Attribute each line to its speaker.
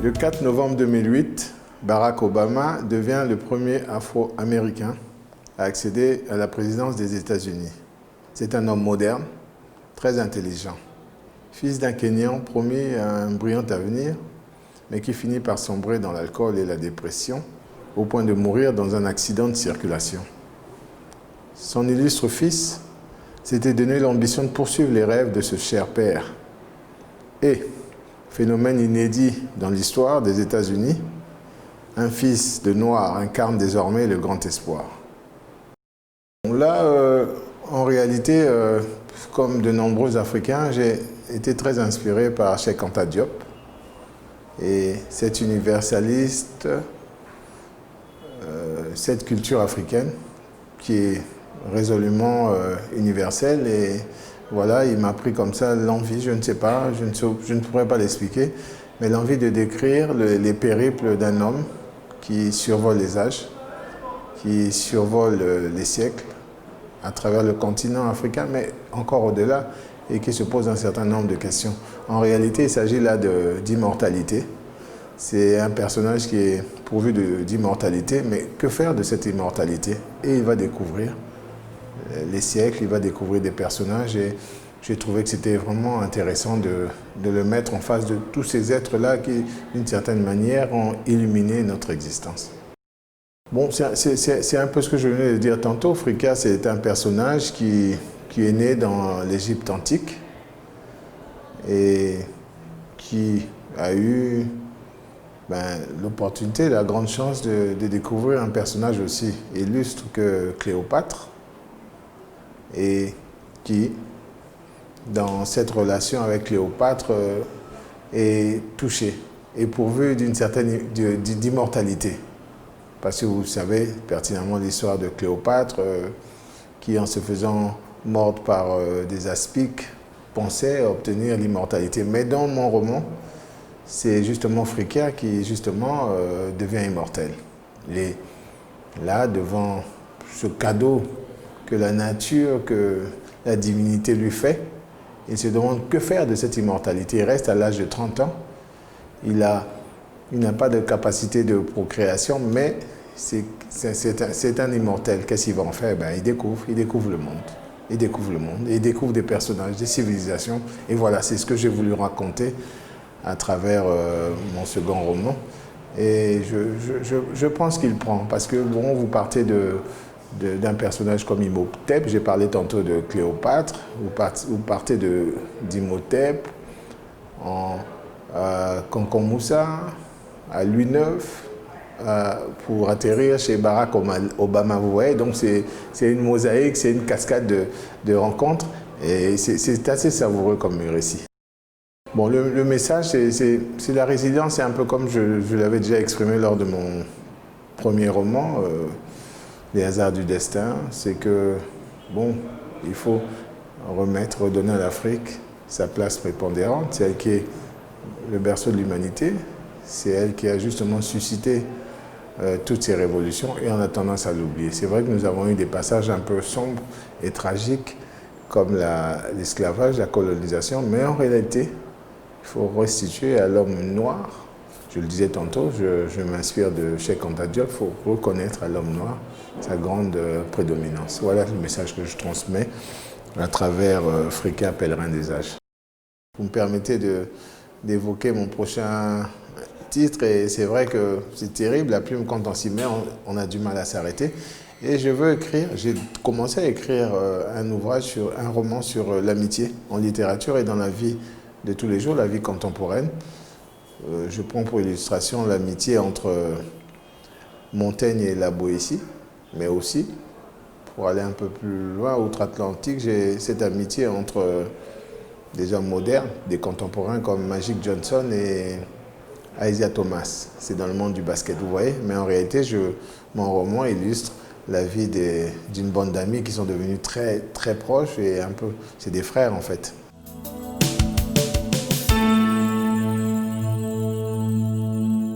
Speaker 1: Le 4 novembre 2008, Barack Obama devient le premier Afro-Américain à accéder à la présidence des États-Unis. C'est un homme moderne, très intelligent. Fils d'un Kényan promis à un brillant avenir, mais qui finit par sombrer dans l'alcool et la dépression, au point de mourir dans un accident de circulation. Son illustre fils s'était donné l'ambition de poursuivre les rêves de ce cher père. Et, phénomène inédit dans l'histoire des États-Unis, un fils de noir incarne désormais le grand espoir. Là, en réalité, comme de nombreux Africains, j'ai été très inspiré par Cheikh Anta Diop. Et cet universaliste, cette culture africaine qui est résolument universelle. Et voilà, il m'a pris comme ça l'envie, je ne sais pas, je ne pourrais pas l'expliquer, mais l'envie de décrire les périples d'un homme qui survole les âges, qui survole les siècles à travers le continent africain, mais encore au-delà, et qui se pose un certain nombre de questions. En réalité, il s'agit là d'immortalité. C'est un personnage qui est pourvu d'immortalité, mais que faire de cette immortalité? Et il va découvrir les siècles, il va découvrir des personnages, et j'ai trouvé que c'était vraiment intéressant de le mettre en face de tous ces êtres-là qui, d'une certaine manière, ont illuminé notre existence. Bon, c'est un peu ce que je venais de dire tantôt. Frika, c'est un personnage qui est né dans l'Égypte antique et qui a eu l'opportunité, la grande chance de découvrir un personnage aussi illustre que Cléopâtre, et qui, dans cette relation avec Cléopâtre, est touché, est pourvu d'une certaine d'immortalité. Parce que vous savez pertinemment l'histoire de Cléopâtre, qui en se faisant morte par des aspics, pensait obtenir l'immortalité. Mais dans mon roman, c'est justement Frika qui justement devient immortel. Et là, devant ce cadeau que la nature, que la divinité lui fait, il se demande que faire de cette immortalité. Il reste à l'âge de 30 ans. Il n'a pas de capacité de procréation, mais c'est un immortel. Qu'est-ce qu'il va en faire? Il découvre le monde. Il découvre le monde, et il découvre des personnages, des civilisations. Et voilà, c'est ce que j'ai voulu raconter à travers mon second roman. Et je pense qu'il prend, parce que bon, vous partez d'un personnage comme Imhotep, j'ai parlé tantôt de Cléopâtre, vous partez d'Imhotep, à Kankan Moussa, à Louis IX, pour atterrir chez Barack Obama, vous voyez. Donc c'est une mosaïque, c'est une cascade de rencontres, et c'est assez savoureux comme récit. Bon, le message, c'est la résilience, c'est un peu comme je l'avais déjà exprimé lors de mon premier roman, Les hasards du destin. C'est que, bon, il faut redonner à l'Afrique sa place prépondérante. C'est elle qui est le berceau de l'humanité. C'est elle qui a justement suscité toutes ces révolutions, et on a tendance à l'oublier. C'est vrai que nous avons eu des passages un peu sombres et tragiques, comme l'esclavage, la colonisation, mais en réalité, il faut restituer à l'homme noir. Je le disais tantôt, je m'inspire de Cheikh Anta Diop. Il faut reconnaître à l'homme noir sa grande prédominance. Voilà le message que je transmets à travers Frika, pèlerin des âges. Vous me permettez d'évoquer mon prochain titre, et c'est vrai que c'est terrible, la plume, quand on s'y met, on a du mal à s'arrêter. Et je veux écrire, j'ai commencé à écrire un roman sur l'amitié en littérature et dans la vie de tous les jours, la vie contemporaine. Je prends pour illustration l'amitié entre Montaigne et la Boétie, mais aussi, pour aller un peu plus loin, outre-Atlantique, j'ai cette amitié entre des hommes modernes, des contemporains comme Magic Johnson et Isiah Thomas. C'est dans le monde du basket, vous voyez, mais en réalité, mon roman illustre la vie d'une bande d'amis qui sont devenus très, très proches, et c'est des frères en fait.